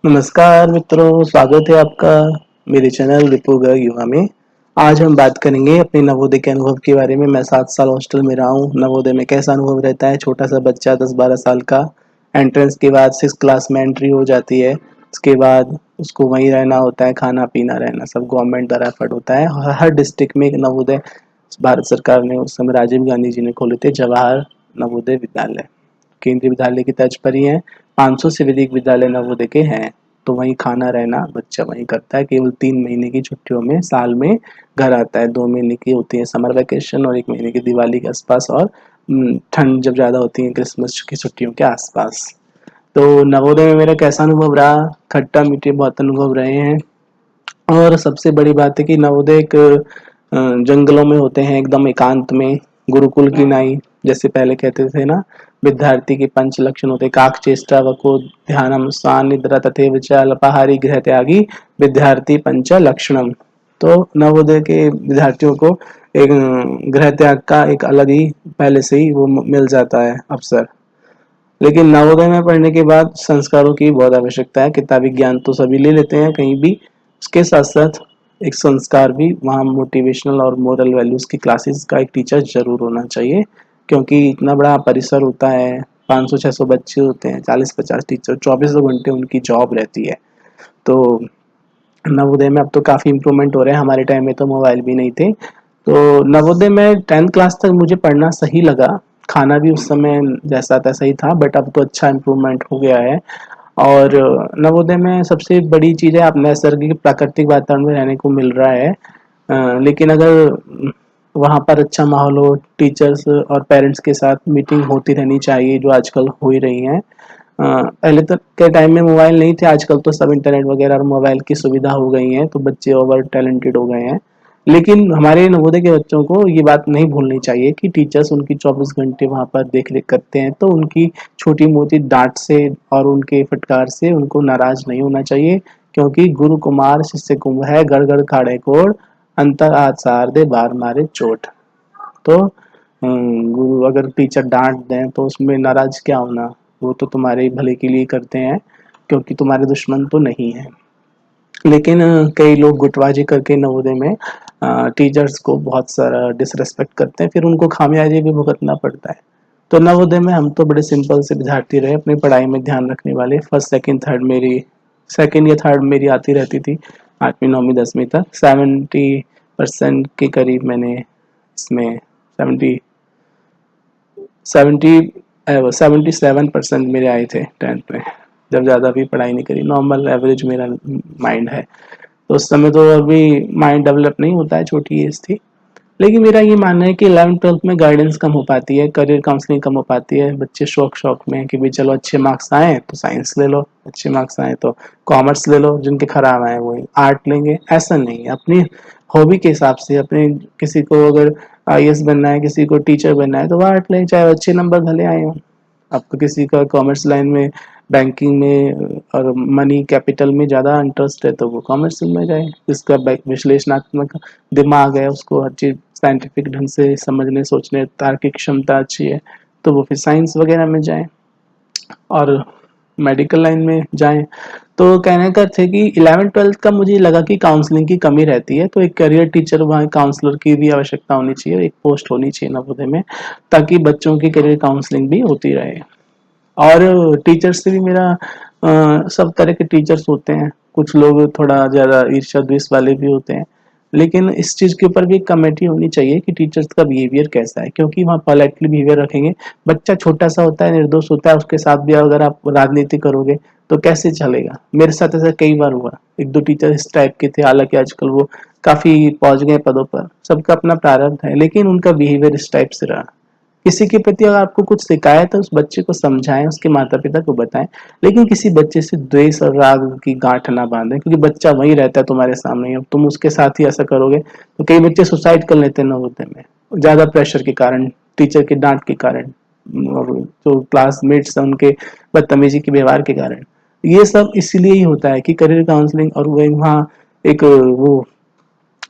नमस्कार मित्रों, स्वागत है आपका मेरे चैनल रिपोगा युवा में। आज हम बात करेंगे अपने नवोदय के अनुभव के बारे में। मैं 7 साल हॉस्टल में रहा हूँ। नवोदय में कैसा अनुभव रहता है? छोटा सा बच्चा 10-12 साल का एंट्रेंस के बाद 6 क्लास में एंट्री हो जाती है। उसके बाद उसको वहीं रहना होता है, खाना-पीना रहना सब गवर्नमेंट द्वारा एफर्ट होता है। हर डिस्ट्रिक्ट में एक नवोदय भारत सरकार ने उस समय राजीव गांधी जी ने खोले थे, जवाहर नवोदय विद्यालय। केंद्रीय विद्यालय की तर्ज पर ही है। 500 से अधिक विद्यालय नवोदय के हैं। तो वहीं खाना रहना बच्चा वहीं करता है। केवल 3 महीने की छुट्टियों में साल में घर आता है। 2 महीने की होती है समर वैकेशन और 1 महीने की दिवाली के आसपास और ठंड जब ज़्यादा होती है क्रिसमस की छुट्टियों के आसपास। तो नवोदय में मेरा कैसा अनुभव रहा? खट्टा-मीठे बहुत अनुभव रहे हैं। और सबसे बड़ी बात है कि नवोदय एक जंगलों में होते हैं, एकदम एकांत में, गुरुकुल की नाई, जैसे पहले कहते थे ना, विद्यार्थी के पंच लक्षण होते, काकचेष्टा वको ध्यानम स्वान निद्रा तथैव च अल्पाहारी गृह त्यागी विद्यार्थी पंच लक्षणम। तो नवोदय के विद्यार्थियों को एक गृह त्याग का एक अलग ही पहले से ही वो मिल जाता है अवसर। लेकिन नवोदय में पढ़ने के बाद संस्कारों की बहुत आवश्यकता है। किताबी ज्ञान तो सभी ले लेते हैं कहीं भी, उसके साथ साथ एक संस्कार भी, वहाँ मोटिवेशनल और मोरल वैल्यूज की क्लासेस का एक टीचर जरूर होना चाहिए। क्योंकि इतना बड़ा परिसर होता है, 500-600 बच्चे होते हैं, 40-50 टीचर, 24 घंटे उनकी जॉब रहती है। तो नवोदय में अब तो काफ़ी इम्प्रूवमेंट हो रहे हैं। हमारे टाइम में तो मोबाइल भी नहीं थे। तो नवोदय में 10th क्लास तक मुझे पढ़ना सही लगा। खाना भी उस समय जैसा तैसा ही था, बट अब तो अच्छा इम्प्रूवमेंट हो गया है। और नवोदय में सबसे बड़ी चीज़ है, आप नैसर्गिक प्राकृतिक वातावरण में रहने को मिल रहा है। लेकिन अगर वहाँ पर अच्छा माहौल हो, टीचर्स और पेरेंट्स के साथ मीटिंग होती रहनी चाहिए, जो आजकल हो ही रही हैं। पहले तक के टाइम में मोबाइल नहीं थे, आजकल तो सब इंटरनेट वगैरह और मोबाइल की सुविधा हो गई है, तो बच्चे ओवर टैलेंटेड हो गए हैं। लेकिन हमारे नवोदय के बच्चों को ये बात नहीं भूलनी चाहिए कि टीचर्स उनकी 24 घंटे वहाँ पर देख रेख करते हैं, तो उनकी छोटी मोटी डांट से और उनके फटकार से उनको नाराज नहीं होना चाहिए। क्योंकि गुरु कुमार शिष्य कुंभ है, गड़ गड़ खाड़े कोड़ अंतर आसार दे बार मारे चोट। तो गुरु अगर टीचर डांट दें तो उसमें नाराज क्या होना, वो तो तुम्हारे भले के लिए करते हैं, क्योंकि तुम्हारे दुश्मन तो नहीं है। लेकिन कई लोग गुटबाजी करके नवोदय में टीचर्स को बहुत सारा डिसरेस्पेक्ट करते हैं, फिर उनको खामियाजी भी भुगतना पड़ता है। तो नवोदय में हम तो बड़े सिंपल से विद्यार्थी रहे, अपनी पढ़ाई में ध्यान रखने वाले। फर्स्ट सेकंड थर्ड मेरी सेकंड या थर्ड मेरी आती रहती थी, 8वीं 9वीं 10वीं तक। 70% के करीब मैंने इसमें 70 70 77% मेरे आए थे 10th में। जब ज़्यादा भी पढ़ाई नहीं करी, नॉर्मल एवरेज मेरा माइंड है। तो उस समय तो अभी माइंड डेवलप नहीं होता है, छोटी एज थी। लेकिन मेरा ये मानना है कि 11th-12th में गाइडेंस कम हो पाती है, करियर काउंसलिंग कम हो पाती है। बच्चे शौक में कि भाई चलो अच्छे मार्क्स आए तो साइंस ले लो, अच्छे मार्क्स आए तो कॉमर्स ले लो, जिनके खराब आए वो आर्ट लेंगे। ऐसा नहीं है, अपनी हॉबी के हिसाब से, अपने किसी को अगर आईएएस बनना है, किसी को टीचर बनना है तो वो आर्ट लें, चाहे अच्छे नंबर भले आए हों। आपको किसी का कॉमर्स लाइन में, बैंकिंग में और मनी कैपिटल में ज़्यादा इंटरेस्ट है तो वो कॉमर्स में जाए। जिसका विश्लेषणात्मक दिमाग है, उसको हर चीज़ साइंटिफिक ढंग से समझने सोचने तार्किक क्षमता अच्छी है, तो वो फिर साइंस वगैरह में जाएं और मेडिकल लाइन में जाएं। तो कहने का थे कि 11th-12th का मुझे लगा कि काउंसलिंग की कमी रहती है, तो एक करियर टीचर वहाँ काउंसलर की भी आवश्यकता होनी चाहिए, एक पोस्ट होनी चाहिए नवोदय में, ताकि बच्चों की करियर काउंसलिंग भी होती रहे। और टीचर्स से भी मेरा सब तरह के टीचर्स होते हैं। कुछ लोग थोड़ा ज़्यादा ईर्ष्या द्वेष वाले भी होते हैं। लेकिन इस चीज़ के ऊपर भी एक कमेटी होनी चाहिए कि टीचर्स का बिहेवियर कैसा है, क्योंकि वहाँ पोलाइटली बिहेवियर रखेंगे। बच्चा छोटा-सा होता है, निर्दोष होता है, उसके साथ भी अगर आप राजनीति करोगे तो कैसे चलेगा? मेरे साथ ऐसा कई बार हुआ। 1-2 टीचर इस टाइप के थे, हालाँकि आजकल वो काफ़ी पहुँच गए पदों पर। सबका अपना प्रारब्ध है, लेकिन उनका बिहेवियर इस टाइप से रहा। किसी के प्रति अगर आपको कुछ शिकायत है, उस बच्चे को समझाएं, उसके माता पिता को बताएं। लेकिन किसी बच्चे से द्वेष और राग की गांठ ना बांधें, क्योंकि बच्चा वही रहता है तुम्हारे सामने। अब तुम उसके साथ ही ऐसा करोगे तो कई बच्चे सुसाइड कर लेते हैं नवोदय में, ज्यादा प्रेशर के कारण, टीचर की डांट के कारण और जो क्लासमेट्स हैं उनके बदतमीजी के व्यवहार के कारण। ये सब इसलिए ही होता है कि करियर काउंसलिंग और वहाँ एक वो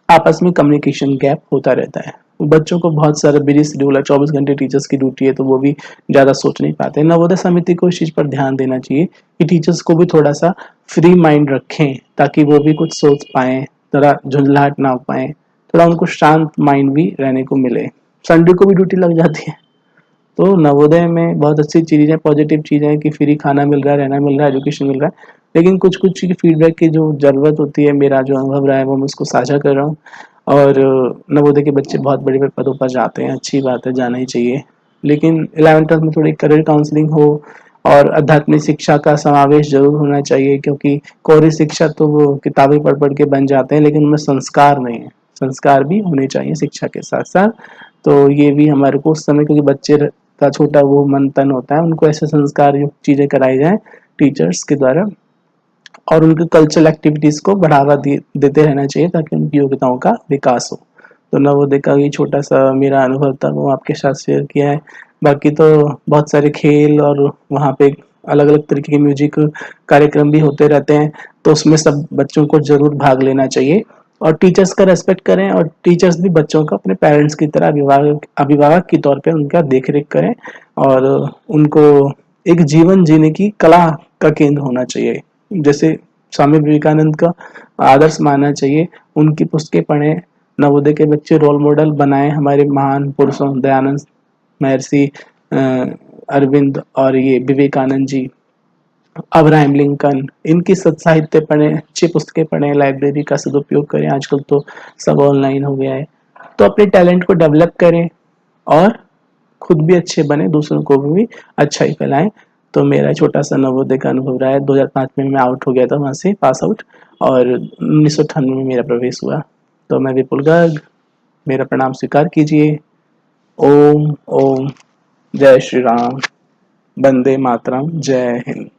आपस में कम्युनिकेशन गैप होता रहता है। बच्चों को बहुत सारा बिजी शेड्यूल है, 24 घंटे टीचर्स की ड्यूटी है, तो वो भी ज़्यादा सोच नहीं पाते। नवोदय समिति को इस चीज़ पर ध्यान देना चाहिए कि टीचर्स को भी थोड़ा-सा फ्री माइंड रखें, ताकि वो भी कुछ सोच पाएँ, थोड़ा झुँझलाहट ना हो पाएँ, थोड़ा उनको शांत माइंड भी रहने को मिले। संडे को भी ड्यूटी लग जाती है। तो नवोदय में बहुत अच्छी चीज़ें, पॉजिटिव चीज़ें हैं कि फ्री खाना मिल रहा है, रहना मिल रहा है, एजुकेशन मिल रहा है। लेकिन कुछ-कुछ की फीडबैक की जो ज़रूरत होती है, मेरा जो अनुभव रहा है वो मैं उसको साझा कर रहा हूँ। और नवोदय के बच्चे बहुत बड़े-बड़े पदों पर जाते हैं, अच्छी बात है, जाना ही चाहिए। लेकिन 11th-12th में थोड़ी करियर काउंसलिंग हो और आध्यात्मिक शिक्षा का समावेश ज़रूर होना चाहिए, क्योंकि कोरी शिक्षा तो वो किताबें पढ़-पढ़ के बन जाते हैं, लेकिन उनमें संस्कार नहीं है। संस्कार भी होने चाहिए शिक्षा के साथ-साथ। तो ये भी हमारे को उस समय, क्योंकि बच्चे का छोटा वो मन तन होता है, उनको ऐसे संस्कार युक्त चीज़ें कराई जाएँ टीचर्स के द्वारा, और उनके कल्चरल एक्टिविटीज़ को बढ़ावा देते रहना चाहिए, ताकि उनकी योग्यताओं का विकास हो। तो नवोदय का ये छोटा-सा मेरा अनुभव था, वो आपके साथ शेयर किया है। बाकी तो बहुत सारे खेल और वहाँ पे अलग-अलग तरीके के म्यूज़िक कार्यक्रम भी होते रहते हैं, तो उसमें सब बच्चों को ज़रूर भाग लेना चाहिए और टीचर्स का रिस्पेक्ट करें, और टीचर्स भी बच्चों को अपने पेरेंट्स की तरह अभिभावक अभिभावक के तौर पे उनका देख-रेख करें, और उनको एक जीवन जीने की कला का केंद्र होना चाहिए। जैसे स्वामी विवेकानंद का आदर्श मानना चाहिए, उनकी पुस्तकें पढ़ें, नवोदय के बच्चे रोल मॉडल बनाएँ हमारे महान पुरुषों दयानंद, महर्षि अरविंद और ये विवेकानंद जी, अब्राहम लिंकन, इनकी सत्साहित्य पढ़ें, अच्छी पुस्तकें पढ़ें, लाइब्रेरी का सदुपयोग करें, आजकल तो सब ऑनलाइन हो गया है। तो अपने टैलेंट को डेवलप करें और खुद भी अच्छे बने, दूसरों को भी अच्छाई फैलाएँ। तो मेरा छोटा-सा नवोदय का अनुभव रहा है। 2005 में मैं आउट हो गया था वहाँ से, पास आउट, और 1998 में मेरा प्रवेश हुआ। तो मैं विपुल गर्ग, मेरा प्रणाम स्वीकार कीजिए। ओम, ओम, जय श्री राम, वंदे मातरम, जय हिंद।